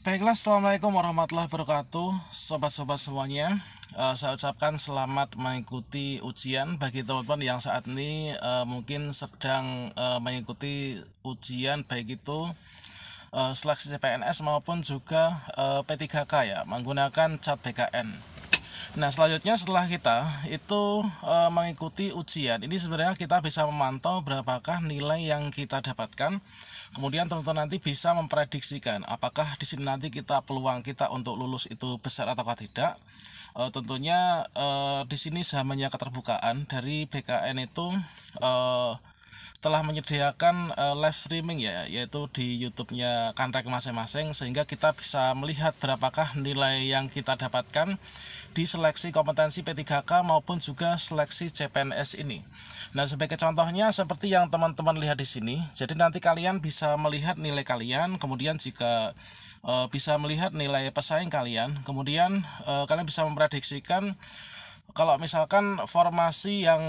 Baiklah, assalamualaikum warahmatullahi wabarakatuh, sobat-sobat semuanya. Saya ucapkan selamat mengikuti ujian bagi teman-teman yang saat ini mungkin sedang mengikuti ujian, baik itu seleksi CPNS maupun juga P3K ya, menggunakan cat BKN. Nah, selanjutnya setelah kita itu mengikuti ujian ini, sebenarnya kita bisa memantau berapakah nilai yang kita dapatkan. Kemudian teman-teman nanti bisa memprediksikan apakah di sini nanti peluang kita untuk lulus itu besar ataukah tidak. Tentunya di sini zamannya keterbukaan dari BKN itu telah menyediakan live streaming ya, yaitu di YouTube-nya Kanrek masing-masing, sehingga kita bisa melihat berapakah nilai yang kita dapatkan di seleksi kompetensi P3K maupun juga seleksi CPNS ini. Nah, sebagai contohnya seperti yang teman-teman lihat di sini. Jadi nanti kalian bisa melihat nilai kalian, kemudian jika bisa melihat nilai pesaing kalian, kemudian kalian bisa memprediksikan kalau misalkan formasi yang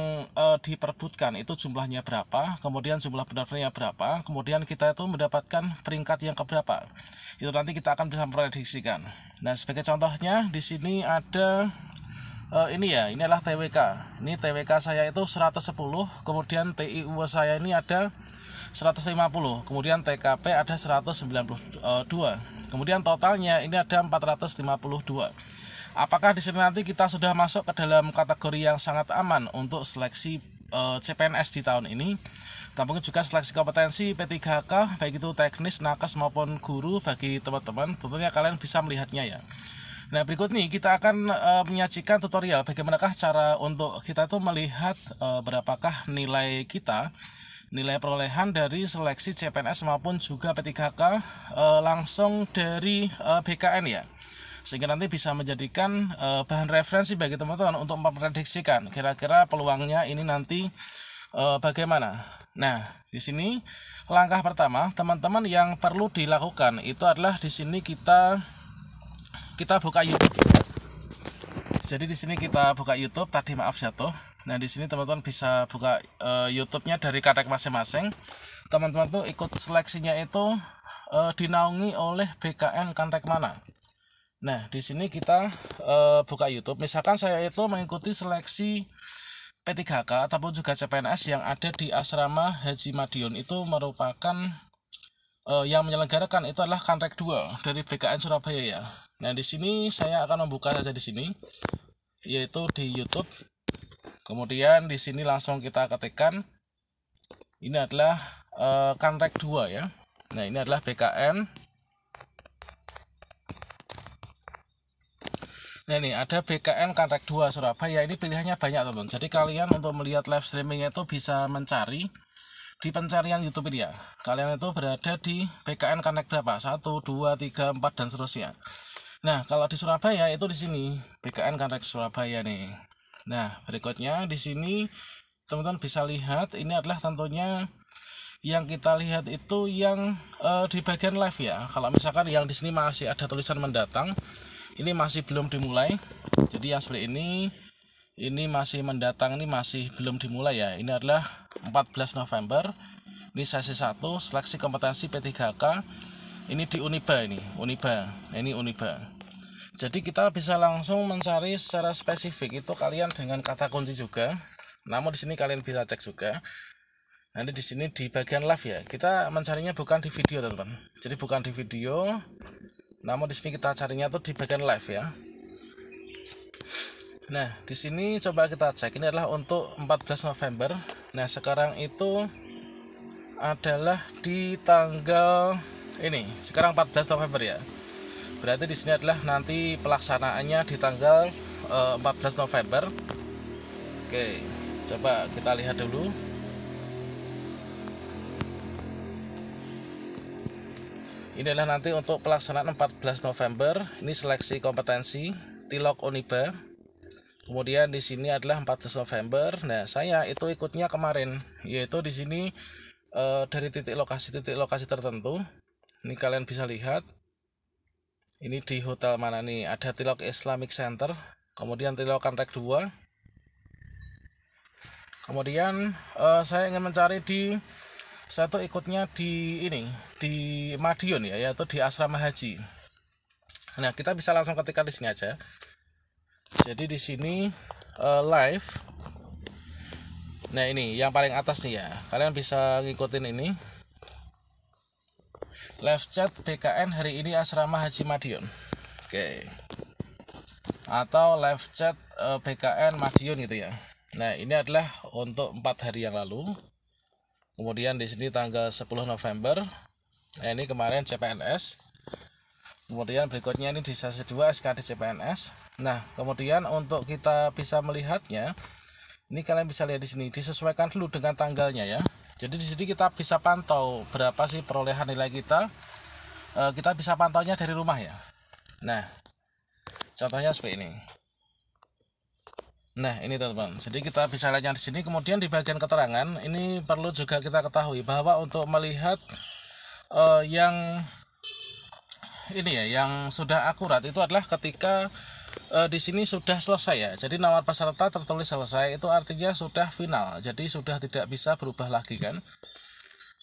diperebutkan itu jumlahnya berapa, kemudian jumlah benar-benarnya berapa, kemudian kita itu mendapatkan peringkat yang keberapa. Itu nanti kita akan bisa memprediksikan. Nah, sebagai contohnya di sini ada ini adalah TWK. Ini TWK saya itu 110, kemudian TIU saya ini ada 150, kemudian TKP ada 192, kemudian totalnya ini ada 452. Apakah di sini nanti kita sudah masuk ke dalam kategori yang sangat aman untuk seleksi CPNS di tahun ini? Tampaknya juga seleksi kompetensi P3K, baik itu teknis, nakes maupun guru bagi teman-teman. Tentunya kalian bisa melihatnya ya. Nah, berikut ini kita akan menyajikan tutorial bagaimanakah cara untuk kita itu melihat berapakah nilai kita, nilai perolehan dari seleksi CPNS maupun juga P3K langsung dari BKN ya. Sehingga nanti bisa menjadikan bahan referensi bagi teman-teman untuk memprediksikan kira-kira peluangnya ini nanti bagaimana. Nah, di sini langkah pertama teman-teman yang perlu dilakukan itu adalah di sini kita buka YouTube. Jadi di sini kita buka YouTube. Tadi maaf jatuh. Nah, di sini teman-teman bisa buka YouTube-nya dari Kanrek masing-masing. Teman-teman tuh ikut seleksinya itu dinaungi oleh BKN Kanrek mana. Nah, di sini kita buka YouTube. Misalkan saya itu mengikuti seleksi P3K ataupun juga CPNS yang ada di Asrama Haji Madiun, itu merupakan yang menyelenggarakan itu adalah Kanrek 2 dari BKN Surabaya ya. Nah, di sini saya akan membuka saja di sini, yaitu di YouTube. Kemudian di sini langsung kita ketikkan ini adalah Kanrek 2 ya. Nah, ini adalah BKN. Nah, ini ada BKN Kanrek 2 Surabaya. Ini pilihannya banyak teman-teman. Jadi kalian untuk melihat live streamingnya itu bisa mencari di pencarian YouTube ini ya. Kalian itu berada di BKN Kanrek berapa? 1, 2, 3, 4 dan seterusnya. Nah, kalau di Surabaya itu di sini BKN Kanrek Surabaya nih. Nah, berikutnya di sini teman-teman bisa lihat ini adalah tentunya yang kita lihat itu yang di bagian live ya. Kalau misalkan yang di sini masih ada tulisan mendatang, ini masih belum dimulai. Jadi yang seperti ini masih mendatang, ini masih belum dimulai ya. Ini adalah 14 November. Ini sesi 1 seleksi kompetensi P3K. Ini di Uniba ini, Uniba. Nah, ini Uniba. Jadi kita bisa langsung mencari secara spesifik itu kalian dengan kata kunci juga. Namun di sini kalian bisa cek juga. Nanti di sini di bagian live ya. Kita mencarinya bukan di video, teman-teman. Jadi bukan di video. Namun di sini kita carinya tuh di bagian live ya. Nah, di sini coba kita cek. Ini adalah untuk 14 November. Nah, sekarang itu adalah di tanggal ini. Sekarang 14 November ya. Berarti di sini adalah nanti pelaksanaannya di tanggal 14 November. Oke, coba kita lihat dulu. Ini adalah nanti untuk pelaksanaan 14 November. Ini seleksi kompetensi Tilok Uniba. Kemudian di sini adalah 14 November. Nah, saya itu ikutnya kemarin, yaitu di sini dari titik lokasi tertentu. Ini kalian bisa lihat. Ini di hotel mana nih? Ada Tilok Islamic Center, kemudian Tilok Kanrek 2. Kemudian saya ingin mencari saya tuh ikutnya di Madiun ya, yaitu di asrama haji. Nah, kita bisa langsung ketikkan di sini aja. Jadi di sini live. Nah, ini yang paling atas nih ya. Kalian bisa ngikutin ini. Live chat BKN hari ini Asrama Haji Madiun. Oke. Atau live chat BKN Madiun gitu ya. Nah, ini adalah untuk 4 hari yang lalu. Kemudian di sini tanggal 10 November. Nah, ini kemarin CPNS. Kemudian berikutnya ini di sesi 2 SKD CPNS. Nah, kemudian untuk kita bisa melihatnya, ini kalian bisa lihat di sini, disesuaikan dulu dengan tanggalnya ya. Jadi di sini kita bisa pantau berapa sih perolehan nilai kita. Kita bisa pantaunya dari rumah ya. Nah, contohnya seperti ini. Nah, ini teman-teman. Jadi kita bisa lihatnya di sini. Kemudian di bagian keterangan ini perlu juga kita ketahui bahwa untuk melihat yang ini ya, yang sudah akurat itu adalah ketika di sini sudah selesai ya. Jadi nomor peserta tertulis selesai, itu artinya sudah final. Jadi sudah tidak bisa berubah lagi kan.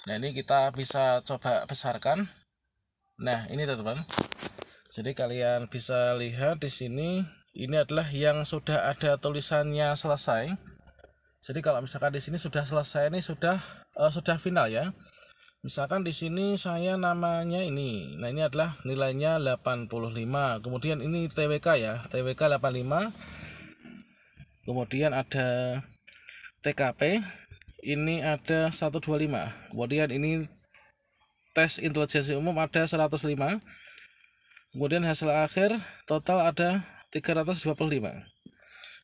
Nah, ini kita bisa coba besarkan. Nah, ini teman-teman. Jadi kalian bisa lihat di sini, ini adalah yang sudah ada tulisannya selesai. Jadi kalau misalkan di sini sudah selesai, ini sudah final ya. Misalkan di sini saya namanya ini. Nah, ini adalah nilainya 85. Kemudian ini TWK ya, TWK 85. Kemudian ada TKP. Ini ada 125. Kemudian ini tes intelijensi umum ada 105. Kemudian hasil akhir total ada 325.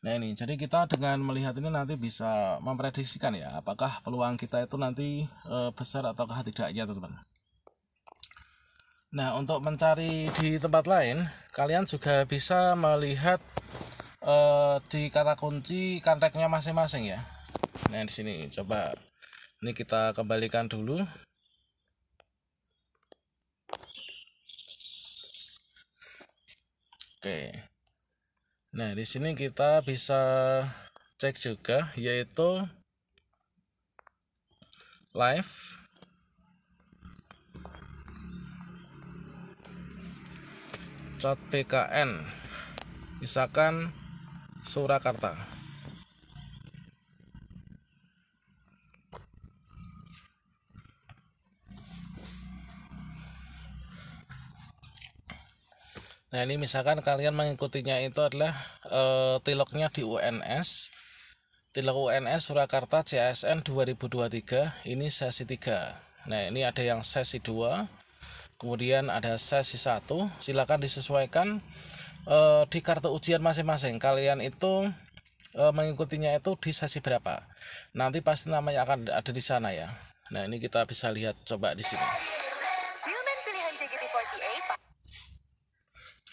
Nah, ini jadi kita dengan melihat ini nanti bisa memprediksikan ya apakah peluang kita itu nanti besar ataukah tidaknya teman-teman. Nah, untuk mencari di tempat lain kalian juga bisa melihat di kata kunci kontaknya masing-masing ya. Nah, di sini coba ini kita kembalikan dulu. Oke. Nah, di sini kita bisa cek juga yaitu live chat BKN misalkan Surakarta. Nah, ini misalkan kalian mengikutinya itu adalah tiloknya di UNS. Tilok UNS Surakarta CSN 2023, ini sesi 3. Nah, ini ada yang sesi 2. Kemudian ada sesi 1. Silakan disesuaikan di kartu ujian masing-masing. Kalian itu mengikutinya itu di sesi berapa. Nanti pasti namanya akan ada di sana ya. Nah, ini kita bisa lihat coba di sini.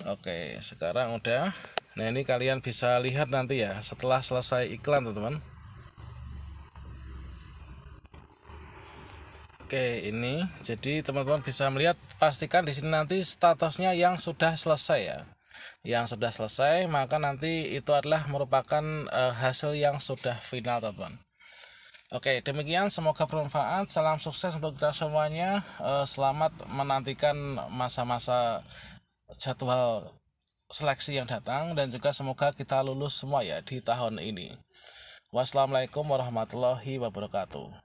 Oke, sekarang udah. Nah, ini kalian bisa lihat nanti ya setelah selesai iklan teman-teman. Oke, ini jadi teman-teman bisa melihat, pastikan di sini nanti statusnya yang sudah selesai ya. Yang sudah selesai maka nanti itu adalah merupakan hasil yang sudah final teman-teman. Oke, demikian, semoga bermanfaat. Salam sukses untuk kita semuanya. Selamat menantikan masa-masa jadwal seleksi yang datang, dan juga semoga kita lulus semua ya di tahun ini. Wassalamualaikum warahmatullahi wabarakatuh.